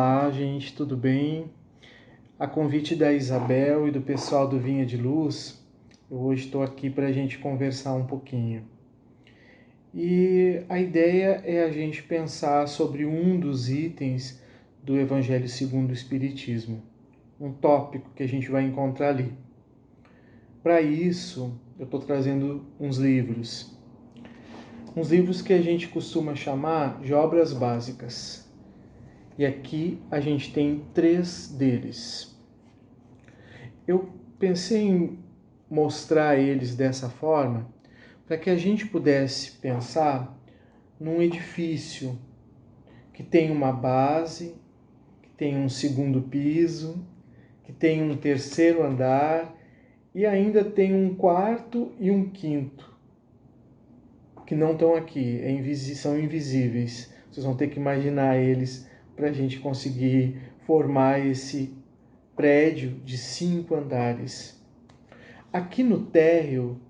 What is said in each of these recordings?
Olá, gente, tudo bem? A convite da Isabel e do pessoal do Vinha de Luz, eu hoje estou aqui para a gente conversar um pouquinho. E a ideia é a gente pensar sobre um dos itens do Evangelho segundo o Espiritismo, um tópico que a gente vai encontrar ali. Para isso, eu estou trazendo uns livros que a gente costuma chamar de obras básicas. E aqui a gente tem 3 deles. Eu pensei em mostrar eles dessa forma para que a gente pudesse pensar num edifício que tem uma base, que tem um segundo piso, que tem um terceiro andar e ainda tem um quarto e um quinto, que não estão aqui, são invisíveis. Vocês vão ter que imaginar eles para a gente conseguir formar esse prédio de 5 andares. Aqui no térreo,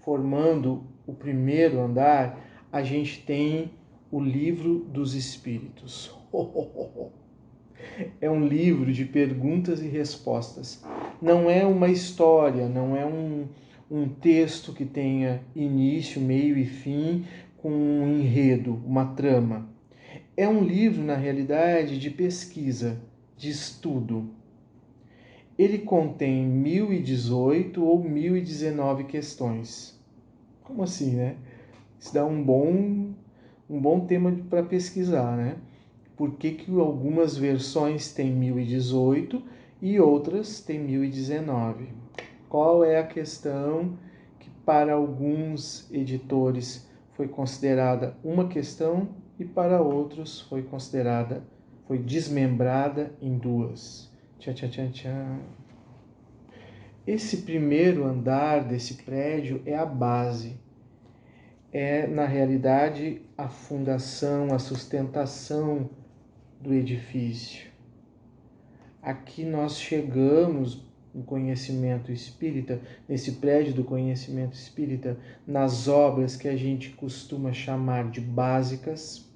formando o primeiro andar, a gente tem o Livro dos Espíritos. É um livro de perguntas e respostas. Não é uma história, não é um texto que tenha início, meio e fim, com um enredo, uma trama. É um livro, na realidade, de pesquisa, de estudo. Ele contém 1018 ou 1019 questões. Como assim, né? Isso dá um bom tema para pesquisar, né? Por que algumas versões têm 1018 e outras têm 1019? Qual é a questão que para alguns editores foi considerada uma questão e para outros foi desmembrada em 2? Tchau, tchau, tchau, tchau. Esse primeiro andar desse prédio é a base. É, na realidade, a fundação, a sustentação do edifício. Aqui nós chegamos no conhecimento espírita, nesse prédio do conhecimento espírita, nas obras que a gente costuma chamar de básicas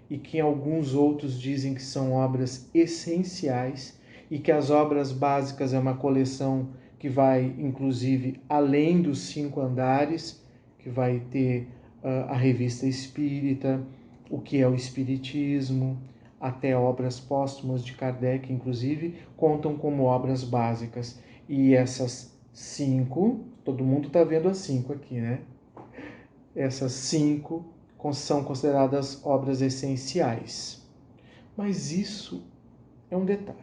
e que alguns outros dizem que são obras essenciais e que as obras básicas é uma coleção que vai, inclusive, além dos 5 andares, que vai ter a revista espírita, o que é o espiritismo, até obras póstumas de Kardec, inclusive, contam como obras básicas. E essas 5, todo mundo está vendo as 5 aqui, né? Essas 5 são consideradas obras essenciais. Mas isso é um detalhe.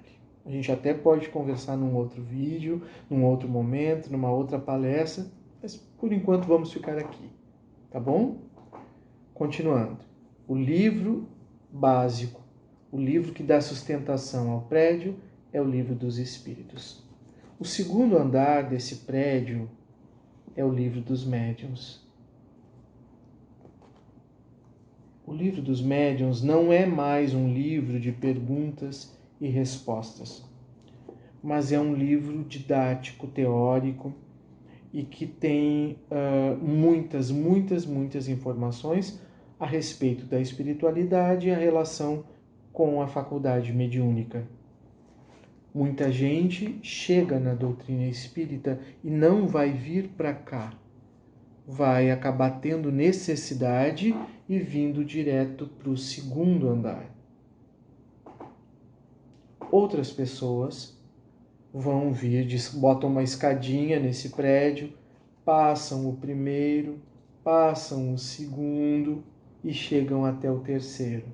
A gente até pode conversar num outro vídeo, num outro momento, numa outra palestra, mas por enquanto vamos ficar aqui, tá bom? Continuando. O livro básico, o livro que dá sustentação ao prédio, é o Livro dos Espíritos. O segundo andar desse prédio é o Livro dos Médiuns. O Livro dos Médiuns não é mais um livro de perguntas e respostas, mas é um livro didático, teórico e que tem muitas informações a respeito da espiritualidade e a relação com a faculdade mediúnica. Muita gente chega na doutrina espírita e não vai vir para cá. Vai acabar tendo necessidade e vindo direto para o segundo andar. Outras pessoas vão vir, botam uma escadinha nesse prédio, passam o primeiro, passam o segundo e chegam até o terceiro.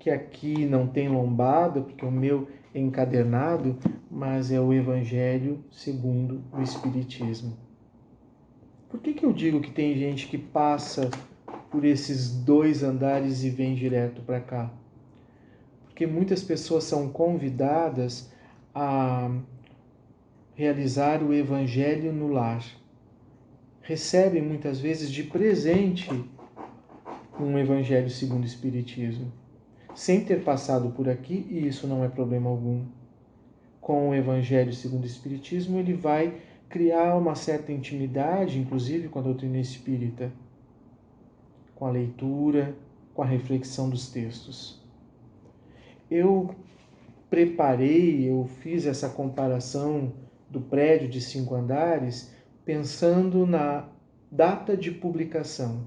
Que aqui não tem lombada, porque o meu é encadernado, mas é o Evangelho segundo o Espiritismo. Por que eu digo que tem gente que passa por esses 2 andares e vem direto para cá? Porque muitas pessoas são convidadas a realizar o Evangelho no lar. Recebem muitas vezes de presente um Evangelho segundo o Espiritismo, sem ter passado por aqui, e isso não é problema algum. Com o Evangelho segundo o Espiritismo, ele vai criar uma certa intimidade, inclusive com a doutrina espírita, com a leitura, com a reflexão dos textos. eu eu fiz essa comparação do prédio de 5 andares pensando na data de publicação.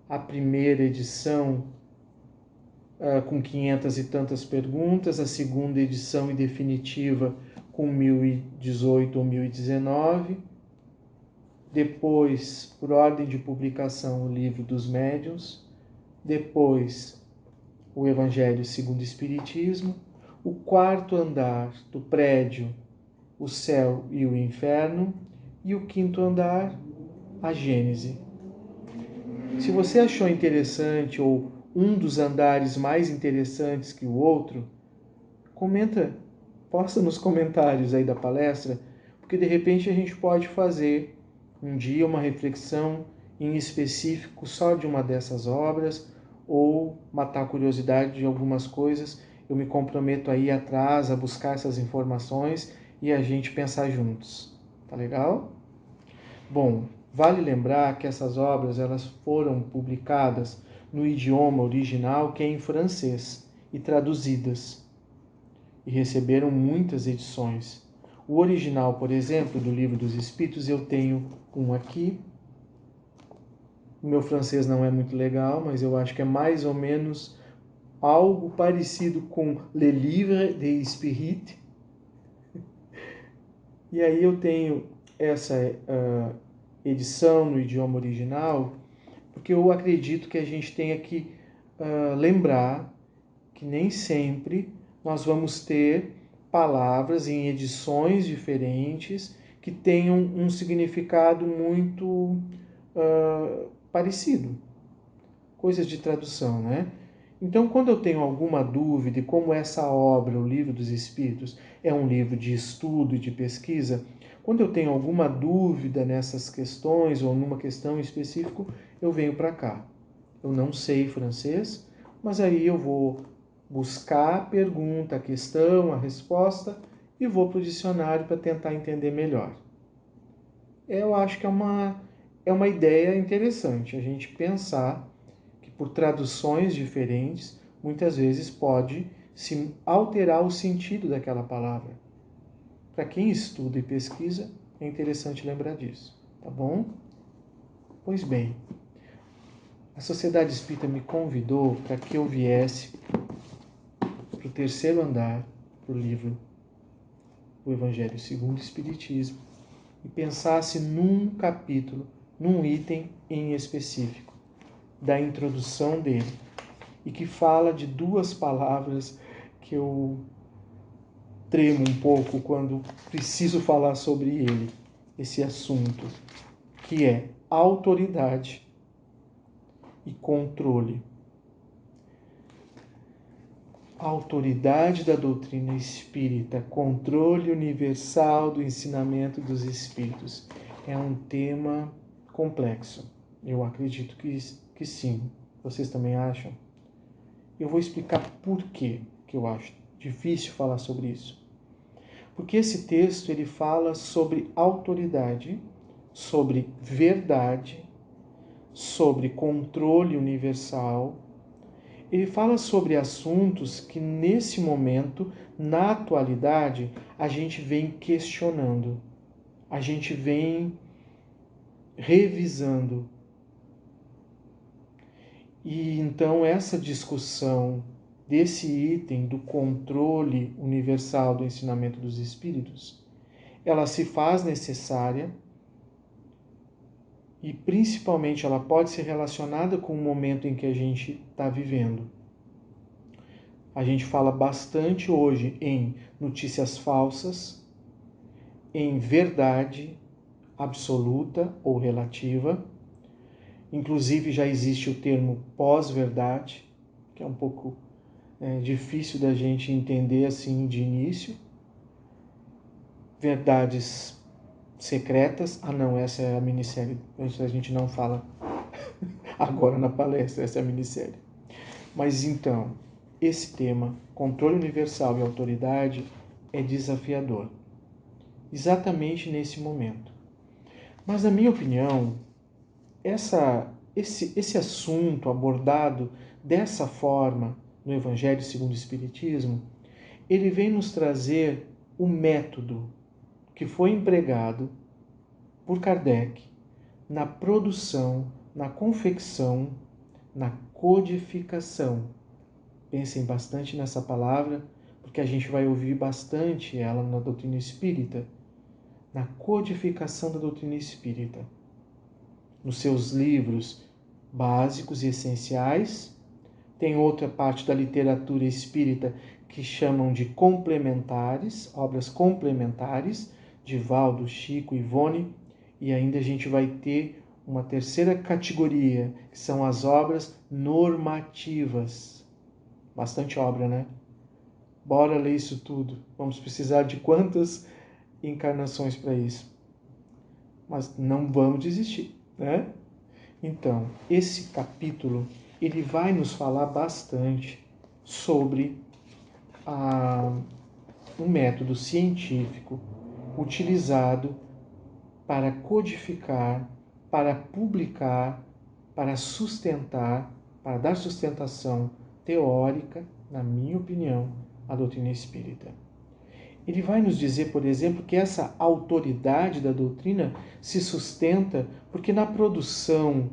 A primeira edição com 500 e tantas perguntas, a segunda edição e definitiva com 1018 ou 1019, depois, por ordem de publicação, o Livro dos Médiuns, depois o Evangelho segundo o Espiritismo, o quarto andar do prédio, o céu e o inferno, e o quinto andar, a Gênese. Se você achou interessante ou um dos andares mais interessantes que o outro, comenta, posta nos comentários aí da palestra, porque de repente a gente pode fazer um dia uma reflexão em específico só de uma dessas obras, ou matar a curiosidade de algumas coisas. Eu me comprometo a ir atrás, a buscar essas informações e a gente pensar juntos. Tá legal? Bom, vale lembrar que essas obras elas foram publicadas no idioma original, que é em francês, e traduzidas, e receberam muitas edições. O original, por exemplo, do Livro dos Espíritos, eu tenho um aqui. O meu francês não é muito legal, mas eu acho que é mais ou menos algo parecido com Le Livre des Spirites. E aí eu tenho essa edição no idioma original, porque eu acredito que a gente tenha que lembrar que nem sempre nós vamos ter palavras em edições diferentes que tenham um significado muito parecido. Coisas de tradução, né? Então, quando eu tenho alguma dúvida de como essa obra, o Livro dos Espíritos, é um livro de estudo e de pesquisa, quando eu tenho alguma dúvida nessas questões ou numa questão específica, eu venho para cá. Eu não sei francês, mas aí eu vou buscar a pergunta, a questão, a resposta e vou para o dicionário para tentar entender melhor. Eu acho que é uma ideia interessante a gente pensar que por traduções diferentes, muitas vezes pode se alterar o sentido daquela palavra. Para quem estuda e pesquisa, é interessante lembrar disso, tá bom? Pois bem, a Sociedade Espírita me convidou para que eu viesse para o terceiro andar do livro do Evangelho segundo o Espiritismo e pensasse num capítulo, num item em específico da introdução dele, e que fala de duas palavras que eu tremo um pouco quando preciso falar sobre ele, esse assunto, que é autoridade e controle. Autoridade da doutrina espírita, controle universal do ensinamento dos espíritos. É um tema complexo. Eu acredito que sim. Vocês também acham? Eu vou explicar por que eu acho difícil falar sobre isso. Porque esse texto ele fala sobre autoridade, sobre verdade, sobre controle universal. Ele fala sobre assuntos que nesse momento, na atualidade, a gente vem questionando, a gente vem revisando. E então essa discussão desse item do controle universal do ensinamento dos espíritos, ela se faz necessária e principalmente ela pode ser relacionada com o momento em que a gente está vivendo. A gente fala bastante hoje em notícias falsas, em verdade absoluta ou relativa. Inclusive já existe o termo pós-verdade, que é um pouco difícil da gente entender assim de início. Verdades secretas. Ah não, essa é a minissérie. A gente não fala agora na palestra, essa é a minissérie. Mas então, esse tema, controle universal e autoridade, é desafiador. Exatamente nesse momento. Mas, na minha opinião, esse assunto abordado dessa forma, no Evangelho segundo o Espiritismo, ele vem nos trazer o método que foi empregado por Kardec na produção, na confecção, na codificação. Pensem bastante nessa palavra, porque a gente vai ouvir bastante ela na doutrina espírita, na codificação da doutrina espírita, nos seus livros básicos e essenciais. Tem outra parte da literatura espírita que chamam de complementares, obras complementares, de Valdo, Chico, Ivone, e ainda a gente vai ter uma terceira categoria, que são as obras normativas. Bastante obra, né? Bora ler isso tudo. Vamos precisar de quantas encarnações para isso? Mas não vamos desistir, né? Então, esse capítulo, ele vai nos falar bastante sobre um método científico utilizado para codificar, para publicar, para sustentar, para dar sustentação teórica, na minha opinião, à doutrina espírita. Ele vai nos dizer, por exemplo, que essa autoridade da doutrina se sustenta porque na produção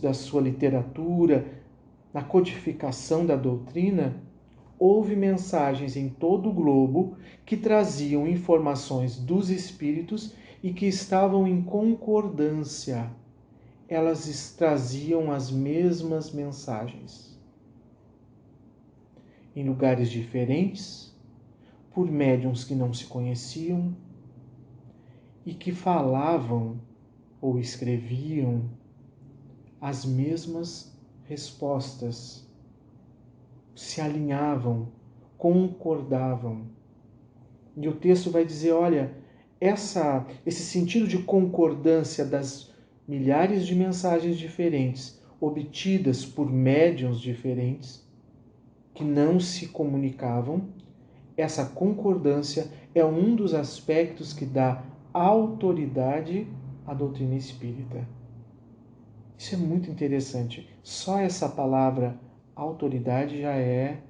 da sua literatura, na codificação da doutrina, houve mensagens em todo o globo que traziam informações dos espíritos e que estavam em concordância. Elas traziam as mesmas mensagens. Em lugares diferentes, por médiuns que não se conheciam e que falavam ou escreviam as mesmas respostas, se alinhavam, concordavam. E o texto vai dizer, olha, esse sentido de concordância das milhares de mensagens diferentes, obtidas por médiuns diferentes, que não se comunicavam, essa concordância é um dos aspectos que dá autoridade à doutrina espírita. Isso é muito interessante. Só essa palavra autoridade já é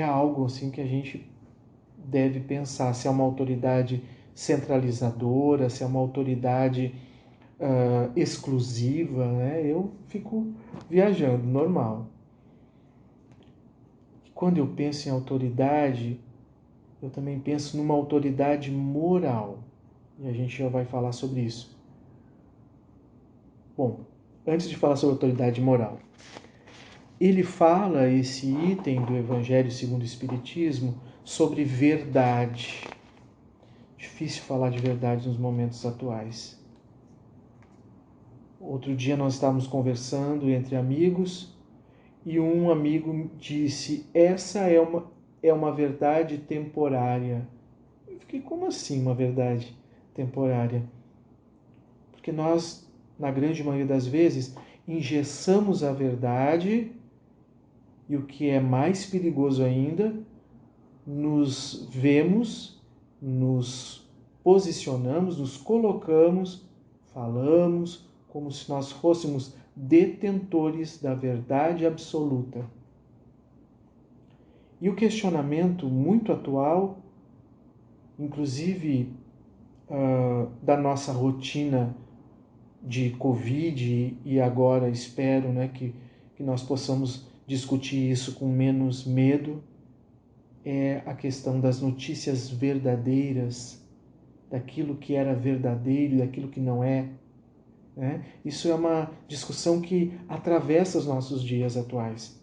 algo assim que a gente deve pensar, se é uma autoridade centralizadora, se é uma autoridade exclusiva, né? Eu fico viajando, normal. Quando eu penso em autoridade, eu também penso numa autoridade moral. E a gente já vai falar sobre isso. Bom, antes de falar sobre autoridade moral, ele fala, esse item do Evangelho segundo o Espiritismo, sobre verdade. Difícil falar de verdade nos momentos atuais. Outro dia nós estávamos conversando entre amigos e um amigo disse, essa é uma verdade temporária. Eu fiquei, como assim uma verdade temporária? Porque nós, na grande maioria das vezes, engessamos a verdade e o que é mais perigoso ainda, nos vemos, nos posicionamos, nos colocamos, falamos como se nós fôssemos detentores da verdade absoluta. E o questionamento muito atual, inclusive da nossa rotina de Covid, e agora espero, né, que nós possamos discutir isso com menos medo, é a questão das notícias verdadeiras, daquilo que era verdadeiro e daquilo que não é. Né? Isso é uma discussão que atravessa os nossos dias atuais.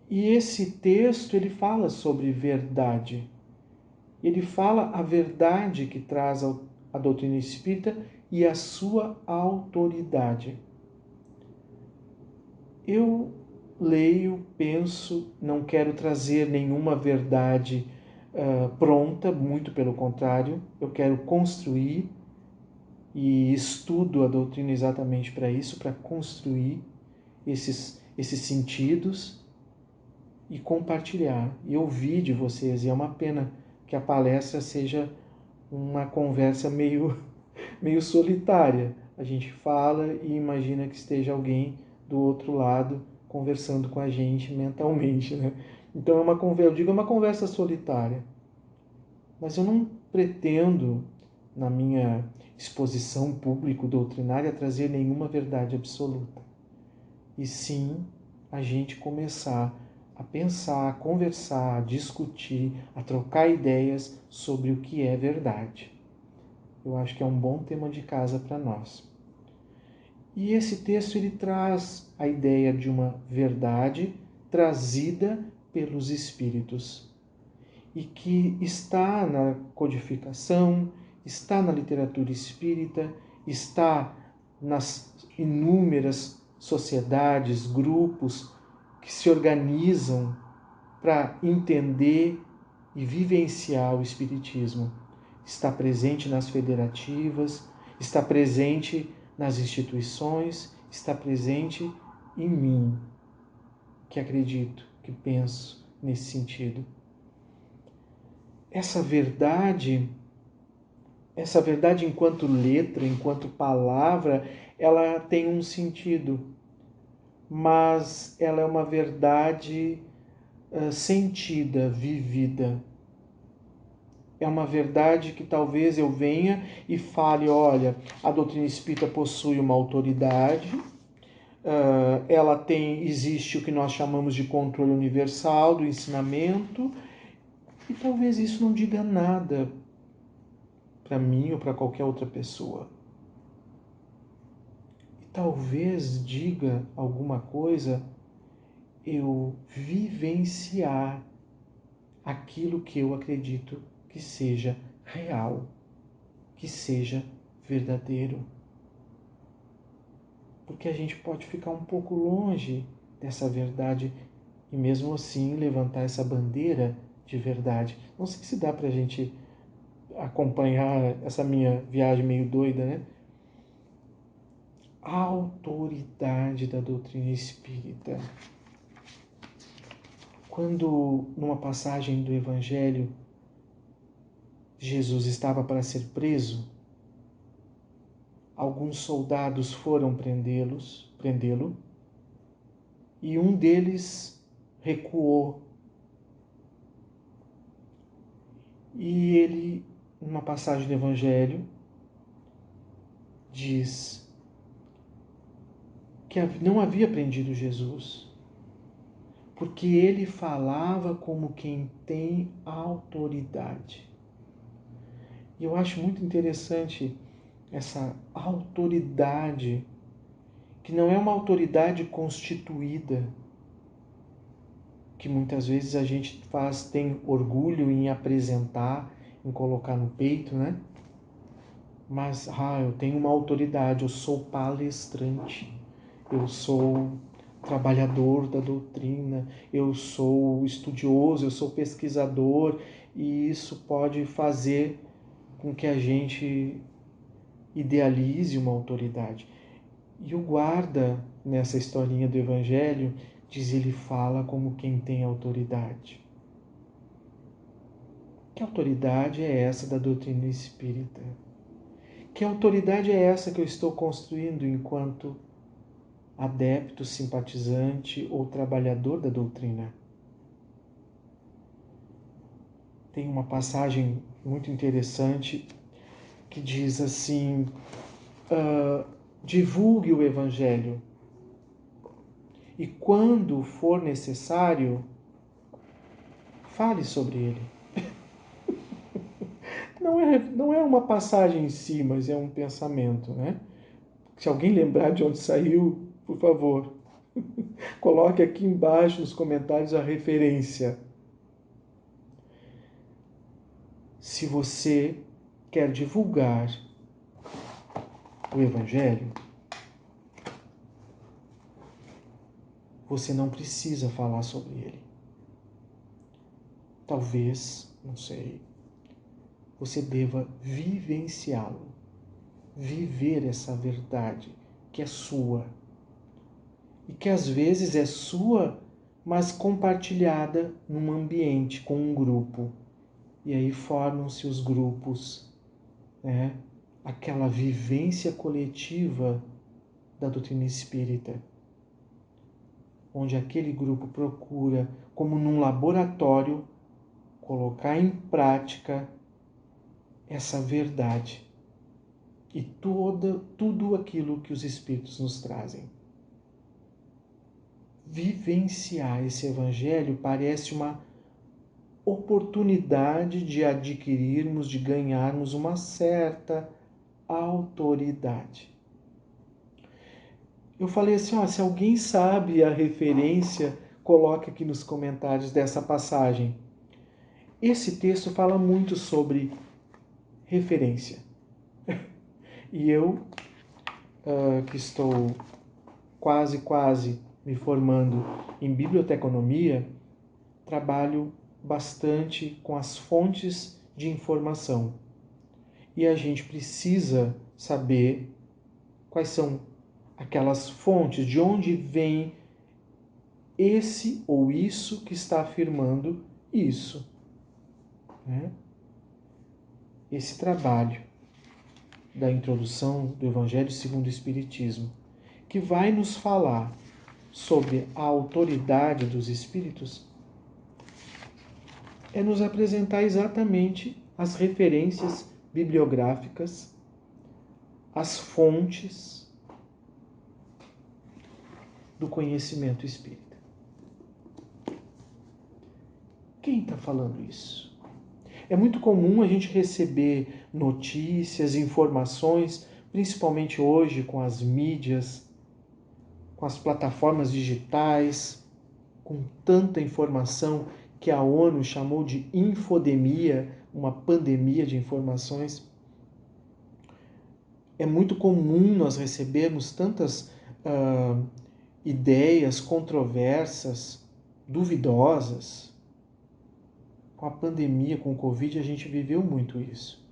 E esse texto, ele fala sobre verdade. Ele fala a verdade que traz a doutrina espírita e a sua autoridade. Eu leio, penso, não quero trazer nenhuma verdade pronta, muito pelo contrário, eu quero construir e estudo a doutrina exatamente para isso, para construir esses sentidos e compartilhar e ouvir de vocês. E é uma pena que a palestra seja uma conversa meio solitária. A gente fala e imagina que esteja alguém do outro lado conversando com a gente mentalmente, né? Então eu digo, é uma conversa solitária. Mas eu não pretendo, na minha exposição público-doutrinária, trazer nenhuma verdade absoluta. E sim, a gente começar a pensar, a conversar, a discutir, a trocar ideias sobre o que é verdade. Eu acho que é um bom tema de casa para nós. E esse texto ele traz a ideia de uma verdade trazida pelos Espíritos e que está na codificação, está na literatura espírita, está nas inúmeras sociedades, grupos que se organizam para entender e vivenciar o Espiritismo. Está presente nas federativas, está presente nas instituições, está presente em mim, que acredito, que penso nesse sentido. Essa verdade enquanto letra, enquanto palavra, ela tem um sentido, mas ela é uma verdade sentida, vivida. É uma verdade que talvez eu venha e fale, olha, a doutrina espírita possui uma autoridade, existe o que nós chamamos de controle universal do ensinamento, e talvez isso não diga nada para mim ou para qualquer outra pessoa. E talvez diga alguma coisa eu vivenciar aquilo que eu acredito que seja real, que seja verdadeiro. Porque a gente pode ficar um pouco longe dessa verdade e mesmo assim levantar essa bandeira de verdade. Não sei se dá para a gente acompanhar essa minha viagem meio doida, né? A autoridade da doutrina espírita. Quando, numa passagem do Evangelho, Jesus estava para ser preso, alguns soldados foram prendê-lo, e um deles recuou. E ele, numa passagem do Evangelho, diz que não havia prendido Jesus, porque ele falava como quem tem autoridade. E eu acho muito interessante essa autoridade, que não é uma autoridade constituída, que muitas vezes a gente tem orgulho em apresentar, em colocar no peito, né? Mas, eu tenho uma autoridade, eu sou palestrante, eu sou trabalhador da doutrina, eu sou estudioso, eu sou pesquisador, e isso pode fazer com que a gente idealize uma autoridade. E o guarda, nessa historinha do Evangelho, ele fala como quem tem autoridade. Que autoridade é essa da doutrina espírita? Que autoridade é essa que eu estou construindo enquanto adepto, simpatizante ou trabalhador da doutrina? Tem uma passagem muito interessante que diz assim, divulgue o Evangelho e quando for necessário, fale sobre ele. Não é uma passagem em si, mas é um pensamento, né? Se alguém lembrar de onde saiu, por favor, coloque aqui embaixo nos comentários a referência. Se você quer divulgar o Evangelho, você não precisa falar sobre ele. Talvez, não sei, você deva vivenciá-lo, viver essa verdade que é sua e que às vezes é sua, mas compartilhada num ambiente, com um grupo. E aí formam-se os grupos, né? Aquela vivência coletiva da doutrina espírita. onde aquele grupo procura, como num laboratório, colocar em prática essa verdade e tudo aquilo que os Espíritos nos trazem. Vivenciar esse Evangelho parece uma oportunidade de adquirirmos, de ganharmos uma certa autoridade. Eu falei assim, se alguém sabe a referência, coloque aqui nos comentários dessa passagem. Esse texto fala muito sobre referência. E eu, que estou quase me formando em biblioteconomia, trabalho bastante com as fontes de informação. E a gente precisa saber quais são aquelas fontes, de onde vem esse ou isso que está afirmando isso. Né? Esse trabalho da introdução do Evangelho segundo o Espiritismo, que vai nos falar sobre a autoridade dos Espíritos, é nos apresentar exatamente as referências bibliográficas, as fontes do conhecimento espírita. Quem está falando isso? É muito comum a gente receber notícias, informações, principalmente hoje com as mídias, com as plataformas digitais, com tanta informação que a ONU chamou de infodemia, uma pandemia de informações. É muito comum nós recebermos tantas ideias controversas, duvidosas. Com a pandemia, com o Covid, a gente viveu muito isso.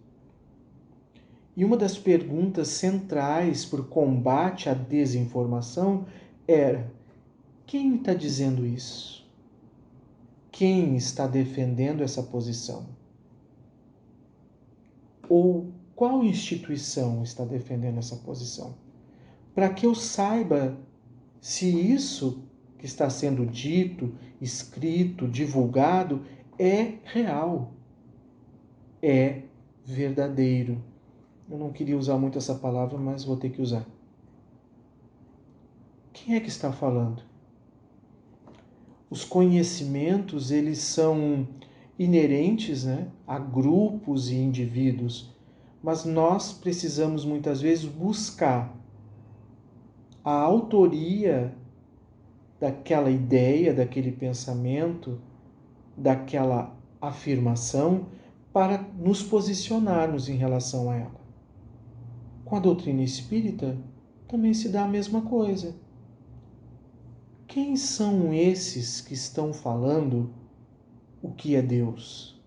E uma das perguntas centrais para o combate à desinformação era: quem está dizendo isso? Quem está defendendo essa posição? Ou qual instituição está defendendo essa posição? Para que eu saiba se isso que está sendo dito, escrito, divulgado é real, é verdadeiro. Eu não queria usar muito essa palavra, mas vou ter que usar. Quem é que está falando? Os conhecimentos, eles são inerentes, a grupos e indivíduos, mas nós precisamos muitas vezes buscar a autoria daquela ideia, daquele pensamento, daquela afirmação para nos posicionarmos em relação a ela. Com a doutrina espírita também se dá a mesma coisa. Quem são esses que estão falando o que é Deus?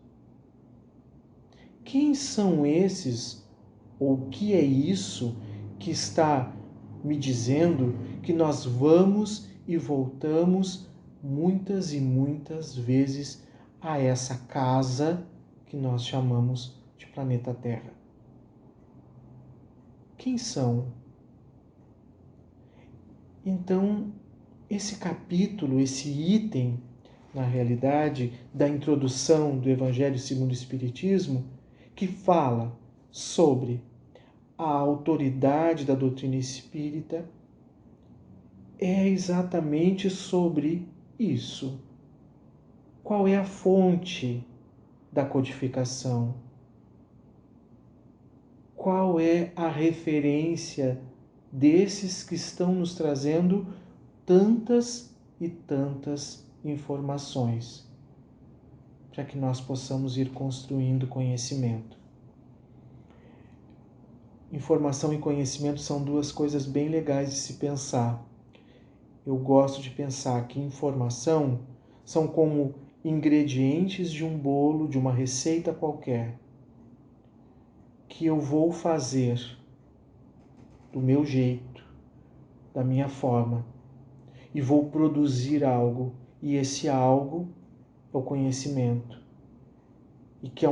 Quem são esses, ou o que é isso que está me dizendo que nós vamos e voltamos muitas e muitas vezes a essa casa que nós chamamos de planeta Terra? Quem são? Então, esse capítulo, esse item, na realidade, da introdução do Evangelho segundo o Espiritismo, que fala sobre a autoridade da doutrina espírita, é exatamente sobre isso. Qual é a fonte da codificação? Qual é a referência desses que estão nos trazendo tantas e tantas informações, para que nós possamos ir construindo conhecimento? Informação e conhecimento são duas coisas bem legais de se pensar. Eu gosto de pensar que informação são como ingredientes de um bolo, de uma receita qualquer, que eu vou fazer do meu jeito, da minha forma, e vou produzir algo, e esse algo é o conhecimento. E que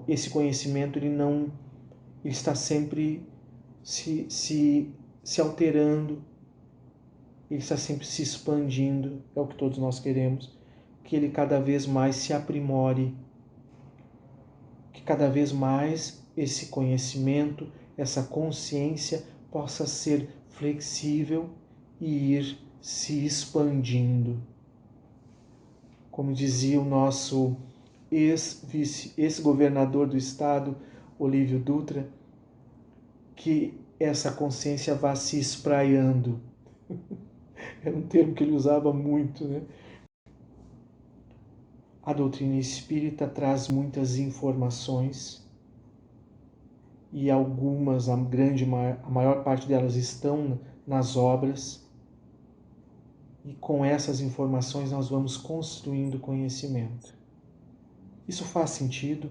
esse conhecimento ele está sempre se alterando, ele está sempre se expandindo, é o que todos nós queremos, que ele cada vez mais se aprimore, que cada vez mais esse conhecimento, essa consciência possa ser flexível e ir se expandindo. Como dizia o nosso ex-governador do estado, Olívio Dutra, que essa consciência vá se espraiando. Era um termo que ele usava muito, né? A doutrina espírita traz muitas informações e algumas, a maior parte delas estão nas obras, e com essas informações nós vamos construindo conhecimento. Isso faz sentido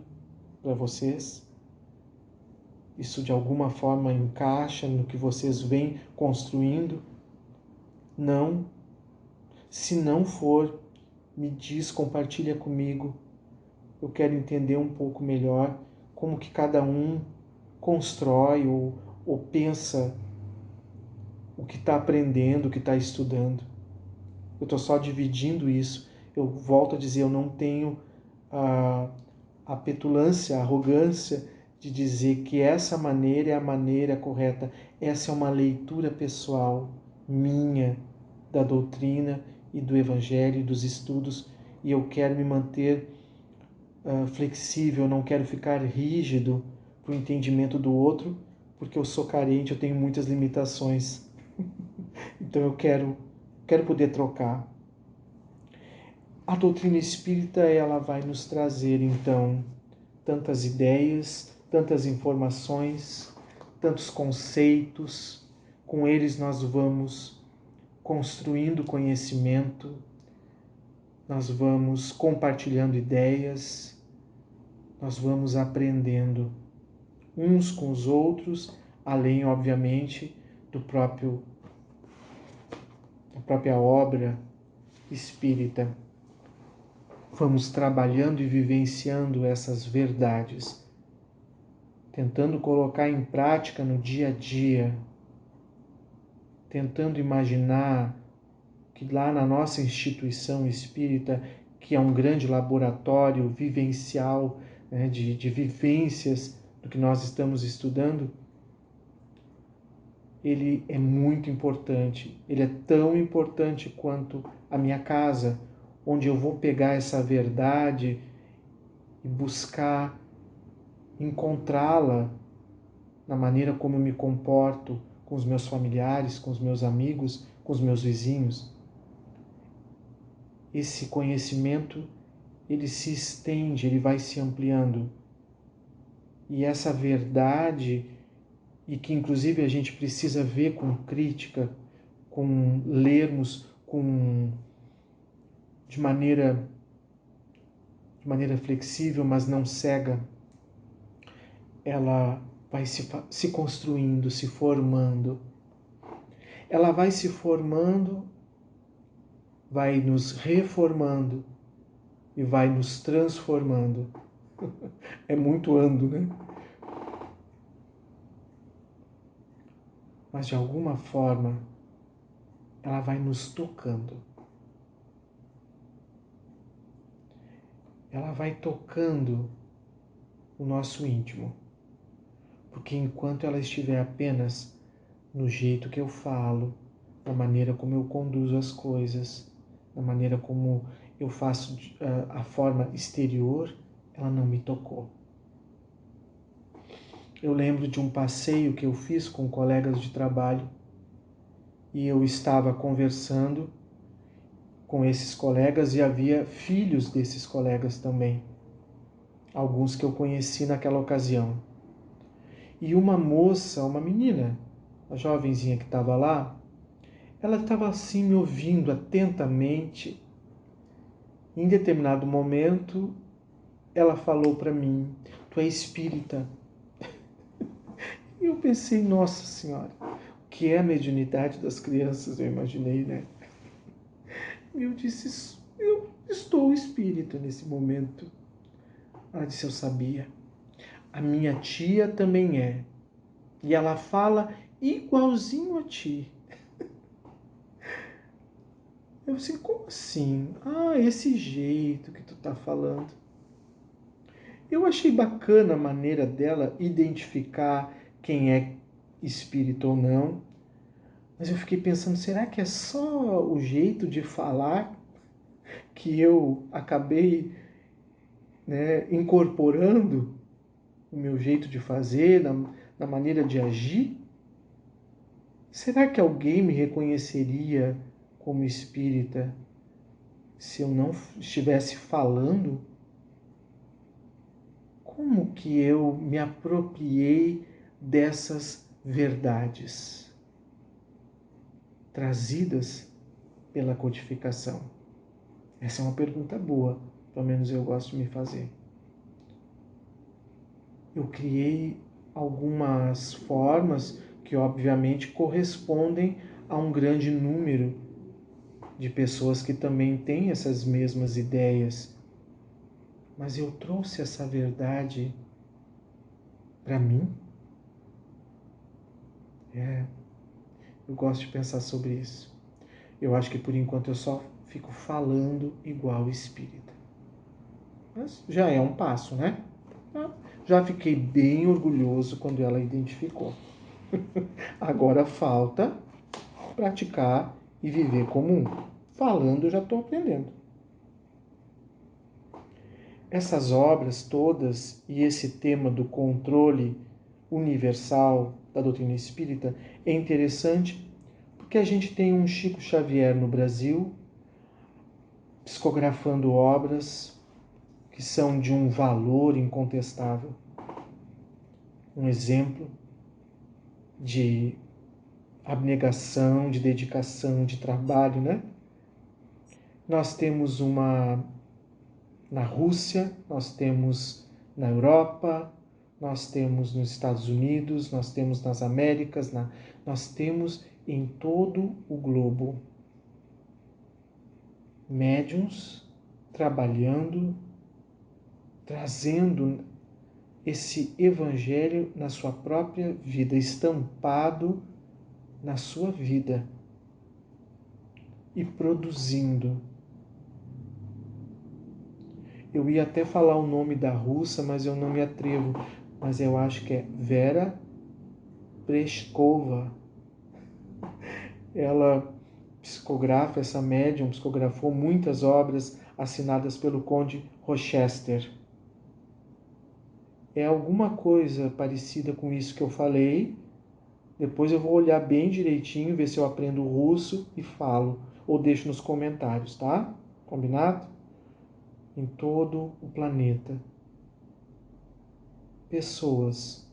para vocês? Isso de alguma forma encaixa no que vocês vêm construindo? Não? Se não for, me diz, compartilha comigo. Eu quero entender um pouco melhor como que cada um constrói ou pensa o que está aprendendo, o que está estudando. Eu estou só dividindo isso. Eu volto a dizer, eu não tenho a petulância, a arrogância de dizer que essa maneira é a maneira correta. Essa é uma leitura pessoal minha da doutrina e do Evangelho e dos estudos, e eu quero me manter flexível, não quero ficar rígido para o entendimento do outro, porque eu sou carente, eu tenho muitas limitações. Então eu quero poder trocar. A doutrina espírita, ela vai nos trazer, então, tantas ideias, tantas informações, tantos conceitos. Com eles nós vamos construindo conhecimento, nós vamos compartilhando ideias, nós vamos aprendendo uns com os outros, além, obviamente, da própria obra espírita. Vamos trabalhando e vivenciando essas verdades, tentando colocar em prática no dia a dia, tentando imaginar que lá na nossa instituição espírita, que é um grande laboratório vivencial, né, de vivências do que nós estamos estudando, ele é muito importante. Ele é tão importante quanto a minha casa, onde eu vou pegar essa verdade e buscar encontrá-la na maneira como eu me comporto com os meus familiares, com os meus amigos, com os meus vizinhos. Esse conhecimento, ele se estende, ele vai se ampliando. E essa verdade, e que inclusive a gente precisa ver com crítica, com lermos de maneira flexível, mas não cega, ela vai se construindo, se formando. Ela vai se formando, vai nos reformando e vai nos transformando. É muito ando, né? Mas de alguma forma, ela vai nos tocando. Ela vai tocando o nosso íntimo. Porque enquanto ela estiver apenas no jeito que eu falo, na maneira como eu conduzo as coisas, na maneira como eu faço a forma exterior, ela não me tocou. Eu lembro de um passeio que eu fiz com colegas de trabalho e eu estava conversando com esses colegas e havia filhos desses colegas também, alguns que eu conheci naquela ocasião. E uma moça, uma menina, a jovenzinha que estava lá, ela estava assim me ouvindo atentamente. Em determinado momento, ela falou para mim: "Tu é espírita?" E eu pensei, nossa senhora, o que é a mediunidade das crianças? Eu imaginei, né? E eu disse, eu estou espírita nesse momento. Ela disse, eu sabia. A minha tia também é. E ela fala igualzinho a ti. Eu assim, como assim? Ah, esse jeito que tu tá falando. Eu achei bacana a maneira dela identificar quem é espírito ou não, mas eu fiquei pensando, será que é só o jeito de falar que eu acabei, né, incorporando o meu jeito de fazer, na maneira de agir? Será que alguém me reconheceria como espírita se eu não estivesse falando? Como que eu me apropriei dessas verdades trazidas pela codificação? Essa é uma pergunta boa, pelo menos eu gosto de me fazer. Eu criei algumas formas que obviamente correspondem a um grande número de pessoas que também têm essas mesmas ideias, mas eu trouxe essa verdade para mim? Eu gosto de pensar sobre isso. Eu acho que por enquanto eu só fico falando igual espírita. Mas já é um passo, né? Já fiquei bem orgulhoso quando ela identificou. Agora falta praticar e viver como um. Falando eu já estou aprendendo. Essas obras todas e esse tema do controle universal da doutrina espírita é interessante porque a gente tem um Chico Xavier no Brasil psicografando obras que são de um valor incontestável. Um exemplo de abnegação, de dedicação, de trabalho, né? Nós temos uma na Rússia, nós temos na Europa, nós temos nos Estados Unidos, nós temos nas Américas, nós temos em todo o globo médiuns trabalhando, trazendo esse evangelho na sua própria vida, estampado na sua vida e produzindo. Eu ia até falar o nome da russa, mas eu não me atrevo, mas eu acho que é Vera Preskova. Ela psicografa, essa médium psicografou muitas obras assinadas pelo Conde Rochester. É alguma coisa parecida com isso que eu falei. Depois eu vou olhar bem direitinho, ver se eu aprendo russo e falo, ou deixo nos comentários, tá? Combinado? Em todo o planeta, pessoas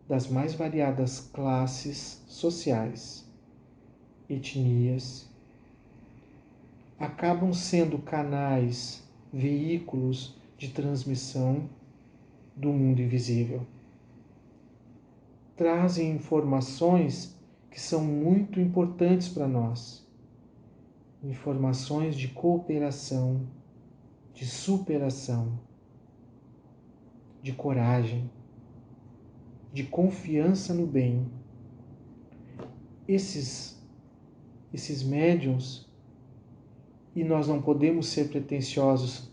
das mais variadas classes sociais, etnias, acabam sendo canais, veículos de transmissão do mundo invisível. Trazem informações que são muito importantes para nós. Informações de cooperação, de superação, de coragem, de confiança no bem. Esses médiuns, e nós não podemos ser pretensiosos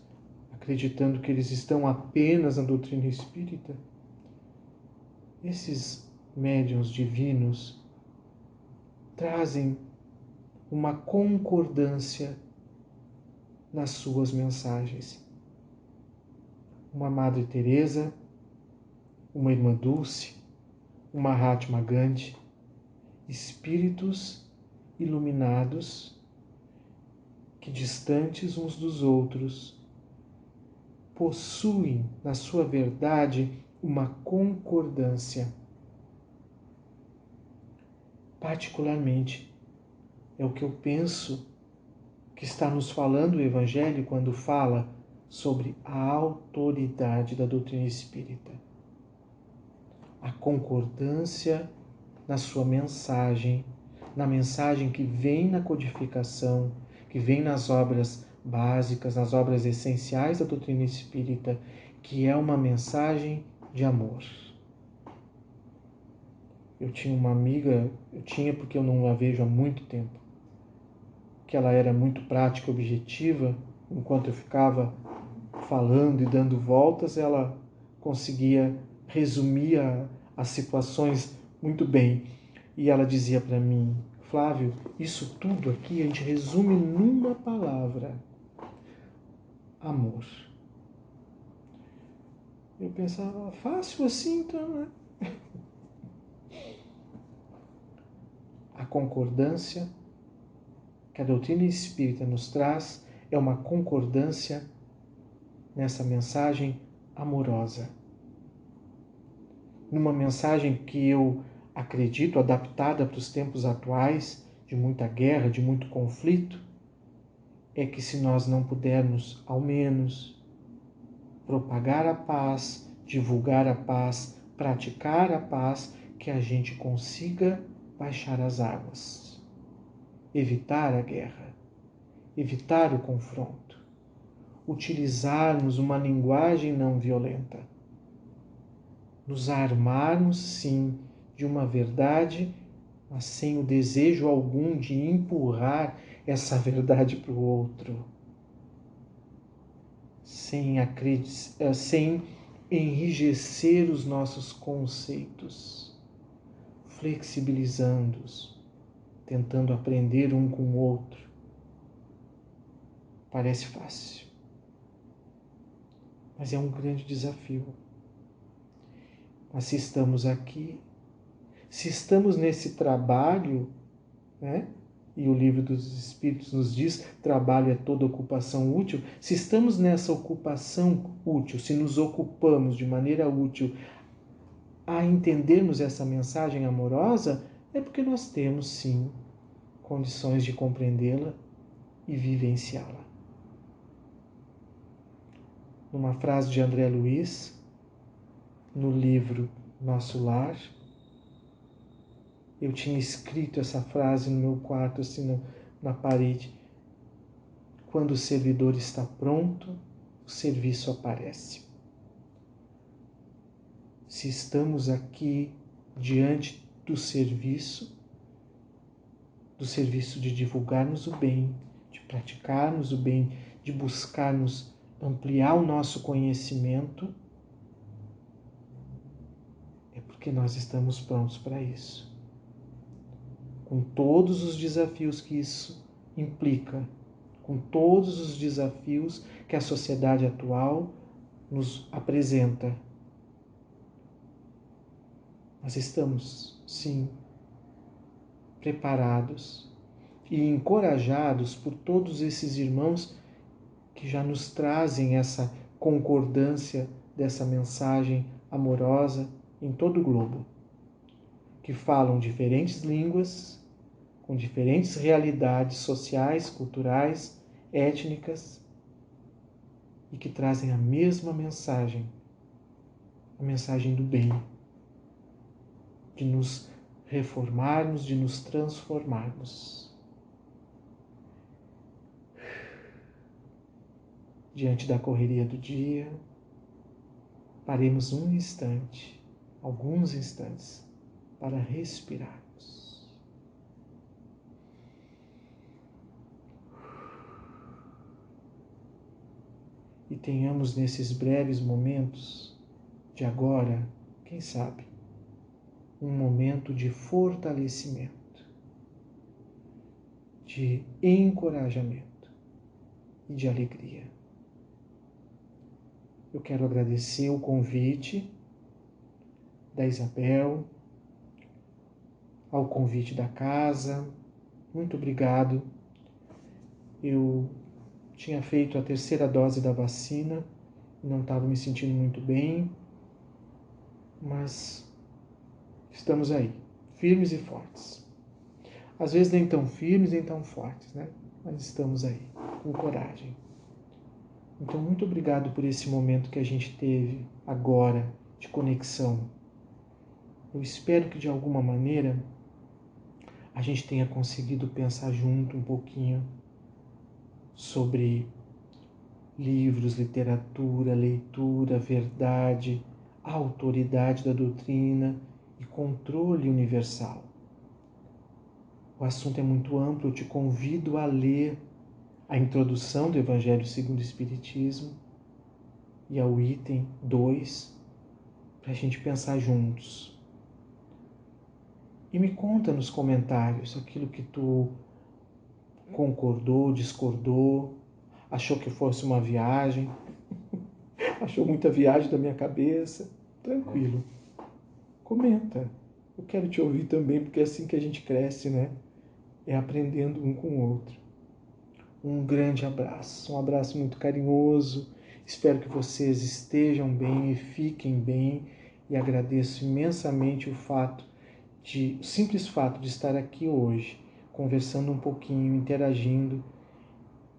acreditando que eles estão apenas na doutrina espírita, esses médiuns divinos trazem uma concordância nas suas mensagens. Uma Madre Teresa, uma Irmã Dulce, uma Mahatma Gandhi, espíritos iluminados que, distantes uns dos outros, possuem na sua verdade uma concordância. Particularmente, é o que eu penso que está nos falando o Evangelho quando fala sobre a autoridade da doutrina espírita. A concordância na sua mensagem, na mensagem que vem na codificação, que vem nas obras básicas, nas obras essenciais da doutrina espírita, que é uma mensagem de amor. Eu tinha uma amiga, eu tinha porque eu não a vejo há muito tempo, que ela era muito prática e objetiva, enquanto eu ficava falando e dando voltas, ela conseguia resumir as situações muito bem. E ela dizia para mim: Flávio, isso tudo aqui a gente resume numa palavra: amor. Eu pensava, fácil assim então, né? A concordância que a doutrina espírita nos traz é uma concordância nessa mensagem amorosa. Numa mensagem que eu acredito adaptada para os tempos atuais, de muita guerra, de muito conflito, é que se nós não pudermos, ao menos, propagar a paz, divulgar a paz, praticar a paz, que a gente consiga baixar as águas, evitar a guerra, evitar o confronto, utilizarmos uma linguagem não violenta, nos armarmos, sim, de uma verdade, mas sem o desejo algum de empurrar essa verdade para o outro, sem enrijecer os nossos conceitos, flexibilizando-os, tentando aprender um com o outro. Parece fácil, mas é um grande desafio. Mas se estamos aqui, se estamos nesse trabalho, né? E o Livro dos Espíritos nos diz, trabalho é toda ocupação útil. Se estamos nessa ocupação útil, se nos ocupamos de maneira útil a entendermos essa mensagem amorosa, é porque nós temos, sim, condições de compreendê-la e vivenciá-la. Numa frase de André Luiz, no livro Nosso Lar, eu tinha escrito essa frase no meu quarto, assim, na parede. Quando o servidor está pronto, o serviço aparece. Se estamos aqui diante do serviço de divulgarmos o bem, de praticarmos o bem, de buscarmos ampliar o nosso conhecimento, é porque nós estamos prontos para isso. Com todos os desafios que isso implica, com todos os desafios que a sociedade atual nos apresenta. Nós estamos, sim, preparados e encorajados por todos esses irmãos que já nos trazem essa concordância dessa mensagem amorosa em todo o globo, que falam diferentes línguas, com diferentes realidades sociais, culturais, étnicas, e que trazem a mesma mensagem, a mensagem do bem, de nos reformarmos, de nos transformarmos. Diante da correria do dia, paremos um instante, alguns instantes, para respirarmos. E tenhamos nesses breves momentos de agora, quem sabe, um momento de fortalecimento, de encorajamento e de alegria. Eu quero agradecer o convite da Isabel, ao convite da casa. Muito obrigado. Eu tinha feito a 3ª dose da vacina, não estava me sentindo muito bem, mas estamos aí, firmes e fortes. Às vezes nem tão firmes, nem tão fortes, né? Mas estamos aí, com coragem. Então, muito obrigado por esse momento que a gente teve agora de conexão. Eu espero que de alguma maneira a gente tenha conseguido pensar junto um pouquinho sobre livros, literatura, leitura, verdade, autoridade da doutrina e controle universal. O assunto é muito amplo, eu te convido a ler a introdução do Evangelho segundo o Espiritismo e ao item 2, para a gente pensar juntos. E me conta nos comentários aquilo que tu concordou, discordou, achou que fosse uma viagem, achou muita viagem da minha cabeça. Tranquilo. Comenta. Eu quero te ouvir também, porque é assim que a gente cresce, né? É aprendendo um com o outro. Um grande abraço, um abraço muito carinhoso. Espero que vocês estejam bem e fiquem bem. E agradeço imensamente o simples fato de estar aqui hoje, conversando um pouquinho, interagindo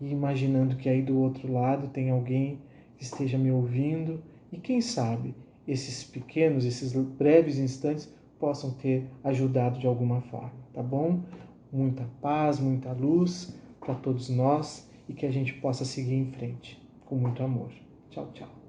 e imaginando que aí do outro lado tem alguém que esteja me ouvindo e quem sabe esses breves instantes possam ter ajudado de alguma forma, tá bom? Muita paz, muita luz para todos nós e que a gente possa seguir em frente com muito amor. Tchau, tchau.